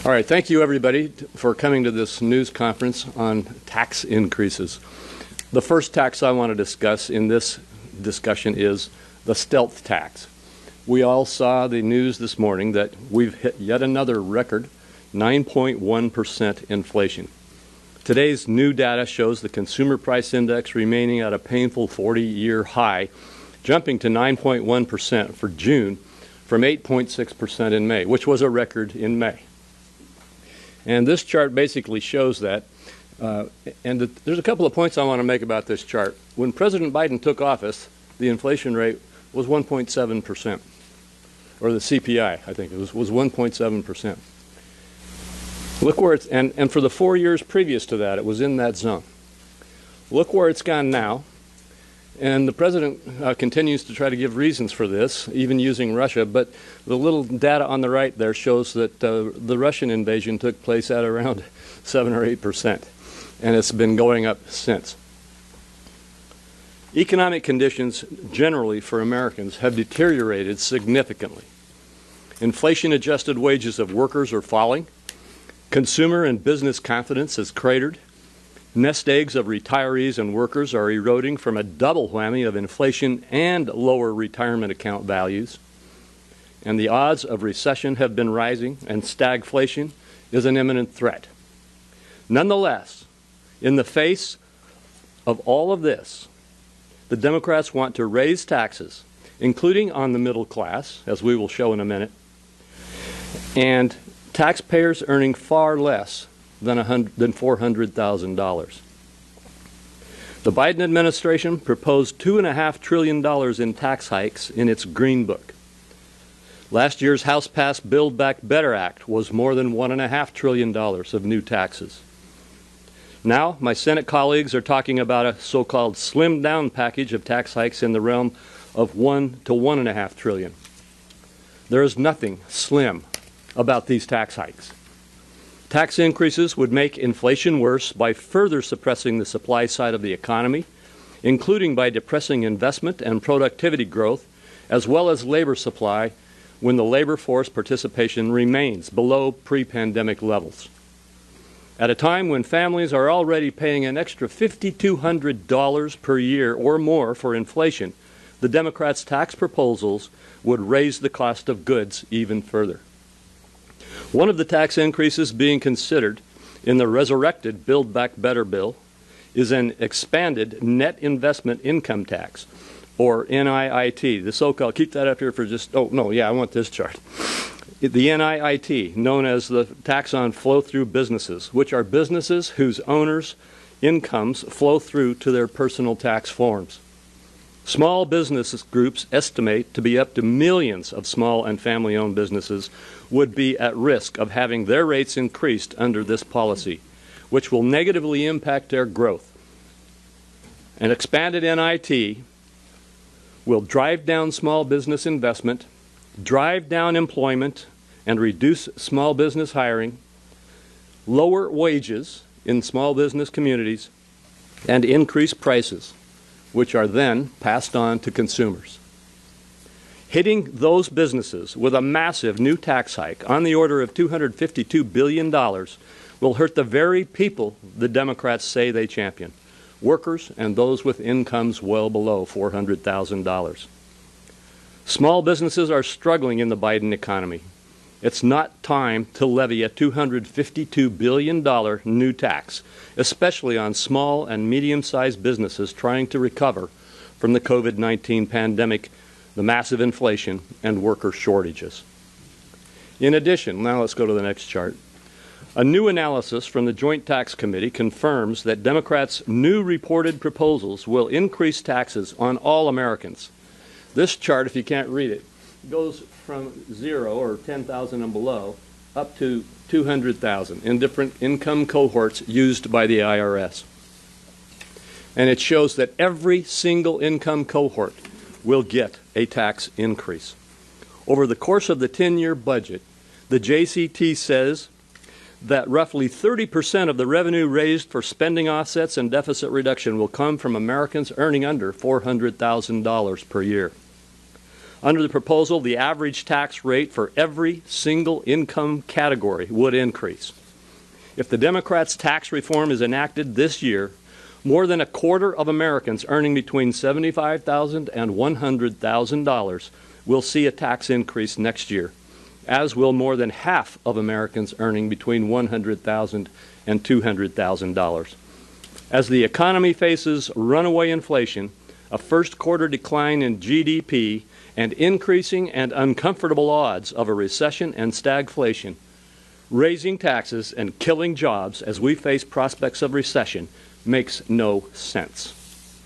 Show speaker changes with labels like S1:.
S1: All right, thank you everybody for coming to this news conference on tax increases. The first tax I want to discuss in this discussion is the stealth tax. We all saw the news this morning that we've hit yet another record, 9.1% inflation. Today's new data shows the consumer price index remaining at a painful 40-year high, jumping to 9.1% for June from 8.6% in May, which was a record in May. And this chart basically shows that. There's a couple of points I want to make about this chart. When President Biden took office, the inflation rate was 1.7%, or the CPI, I think it was 1.7%. Look where it's, and for the 4 years previous to that, it was in that zone. Look where it's gone now. And the president continues to try to give reasons for this, even using Russia. But the little data on the right there shows that the Russian invasion took place at around 7 or 8%. And it's been going up since. Economic conditions generally for Americans have deteriorated significantly. Inflation-adjusted wages of workers are falling. Consumer and business confidence has cratered. Nest eggs of retirees and workers are eroding from a double whammy of inflation and lower retirement account values. And the odds of recession have been rising, and stagflation is an imminent threat. Nonetheless, in the face of all of this, the Democrats want to raise taxes, including on the middle class, as we will show in a minute, and taxpayers earning far less than $400,000. The Biden administration proposed $2.5 trillion in tax hikes in its Green Book. Last year's House-passed Build Back Better Act was more than $1.5 trillion of new taxes. Now, my Senate colleagues are talking about a so-called slimmed-down package of tax hikes in the realm of $1 to $1.5 trillion. There is nothing slim about these tax hikes. Tax increases would make inflation worse by further suppressing the supply side of the economy, including by depressing investment and productivity growth, as well as labor supply when the labor force participation remains below pre-pandemic levels. At a time when families are already paying an extra $5,200 per year or more for inflation, the Democrats' tax proposals would raise the cost of goods even further. One of the tax increases being considered in the resurrected Build Back Better bill is an expanded net investment income tax, or NIIT, the so-called, keep that up here for just, oh, no, yeah, I want this chart. The NIIT, known as the tax on flow-through businesses, which are businesses whose owners' incomes flow through to their personal tax forms. Small business groups estimate to be up to millions of small and family-owned businesses would be at risk of having their rates increased under this policy, which will negatively impact their growth. An expanded NIT will drive down small business investment, drive down employment, and reduce small business hiring, lower wages in small business communities, and increase prices, which are then passed on to consumers. Hitting those businesses with a massive new tax hike on the order of $252 billion will hurt the very people the Democrats say they champion, workers and those with incomes well below $400,000. Small businesses are struggling in the Biden economy. It's not time to levy a $252 billion new tax, especially on small and medium-sized businesses trying to recover from the COVID-19 pandemic, the massive inflation, and worker shortages. In addition, now let's go to the next chart. A new analysis from the Joint Tax Committee confirms that Democrats' new reported proposals will increase taxes on all Americans. This chart, if you can't read it, goes from 0 or 10,000 and below up to 200,000 in different income cohorts used by the IRS. And it shows that every single income cohort will get a tax increase. Over the course of the 10-year budget, the JCT says that roughly 30% of the revenue raised for spending offsets and deficit reduction will come from Americans earning under $400,000 per year. Under the proposal, the average tax rate for every single income category would increase. If the Democrats' tax reform is enacted this year, more than a quarter of Americans earning between $75,000 and $100,000 will see a tax increase next year, as will more than half of Americans earning between $100,000 and $200,000. As the economy faces runaway inflation, a first quarter decline in GDP, and increasing and uncomfortable odds of a recession and stagflation, raising taxes and killing jobs as we face prospects of recession makes no sense.